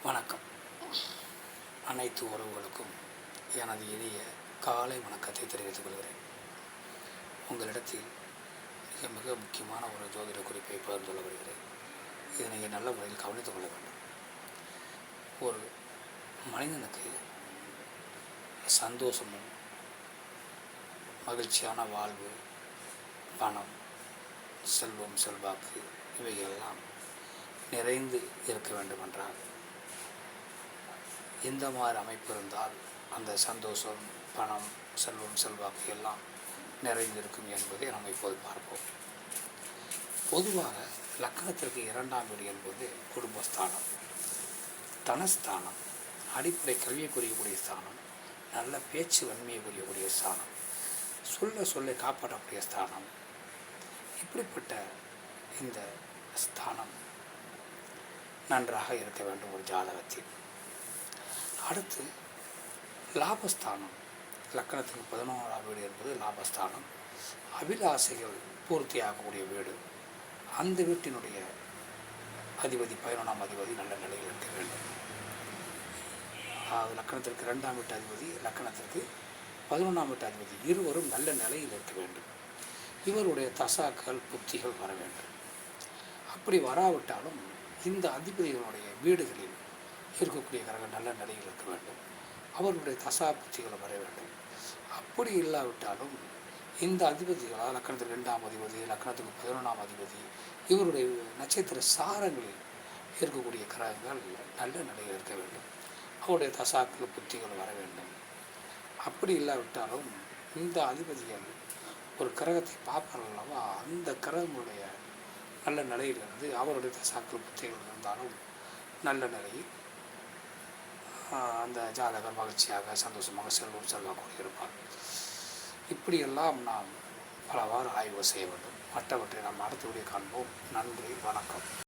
வணக்கம். அனைத்து உறவுகளுக்கும் எனது இனிய காலை வணக்கத்தை தெரிவித்துக் கொள்கிறேன். உங்களிடத்தில் மிக முக்கியமான ஒரு ஜோதிட குறிப்பை பகிர்ந்து கொள்ள வருகிறேன். இதை நீங்கள் நல்ல முறையில் கவனித்துக் கொள்ள வேண்டும். ஒரு மனிதனுக்கு சந்தோஷமும் மகிழ்ச்சியான வாழ்வு, பணம், செல்வம், செல்வாக்கு இவைகளெல்லாம் நிறைந்து இருக்க வேண்டுமென்றால் எந்த மாதிரி அமைப்பு இருந்தால் அந்த சந்தோஷம், பணம், செல்வம், செல்வாக்கு எல்லாம் நிறைந்திருக்கும் என்பதை நாம் இப்போது பார்ப்போம். பொதுவாக லக்னத்திற்கு 2ஆம் வீடு என்பது குடும்பஸ்தானம், தனஸ்தானம், அடிப்படை கல்வியை குறிக்கக்கூடிய ஸ்தானம், நல்ல பேச்சு வன்மையை குறிக்கக்கூடிய ஸ்தானம், சொல்லை காப்பாற்றக்கூடிய ஸ்தானம். இப்படிப்பட்ட இந்த ஸ்தானம் நன்றாக இருக்க வேண்டும் ஒரு ஜாதகத்தில். அடுத்து லாபஸ்தானம், லக்கணத்துக்கு 11ஆம் வீடு என்பது லாபஸ்தானம், அபிலாசைகள் பூர்த்தியாகக்கூடிய வீடு. அந்த வீட்டினுடைய அதிபதி 11ஆம் அதிபதி நல்ல நிலையில் இருக்க வேண்டும். லக்கணத்திற்கு 2ஆம் வீட்டு அதிபதி, லக்கணத்திற்கு 11ஆம் வீட்டு அதிபதி இருவரும் நல்ல நிலையில் இருக்க வேண்டும். இவருடைய தசாக்கள் புத்திகள் வர வேண்டும். அப்படி வராவிட்டாலும் இந்த அதிபதிகளுடைய வீடுகளில் இருக்கக்கூடிய கிரகம் நல்ல நிலையில் இருக்க வேண்டும். அவர்களுடைய தசா புத்திகள் வர வேண்டும். அப்படி இல்லாவிட்டாலும் இந்த அதிபதிகளால் லக்கணத்துக்கு 2ஆம் அதிபதி, லக்கணத்துக்கு 11ஆம் அதிபதி இவருடைய நட்சத்திர சாரங்களில் இருக்கக்கூடிய கிரகங்கள் நல்ல நிலையில் இருக்க வேண்டும். அவருடைய தசாக்கள் புத்திகள் வர வேண்டும். அப்படி இல்லாவிட்டாலும் இந்த அதிபதிகள் ஒரு கிரகத்தை பார்ப்பார்கள் அல்லவா, அந்த கிரகங்களுடைய நல்ல நிலையிலிருந்து அவருடைய தசாக்கள் புத்திகள் இருந்தாலும் நல்ல நிலையில் அந்த ஜாதகர் மகிழ்ச்சியாக, சந்தோஷமாக, செல்வம், செல்வாக்கு இருப்பார். இப்படியெல்லாம் நாம் பலவாறு ஆய்வு செய்ய வேண்டும். மற்றவற்றை நாம் அடுத்த வீடியோ காண்போம். நன்றி, வணக்கம்.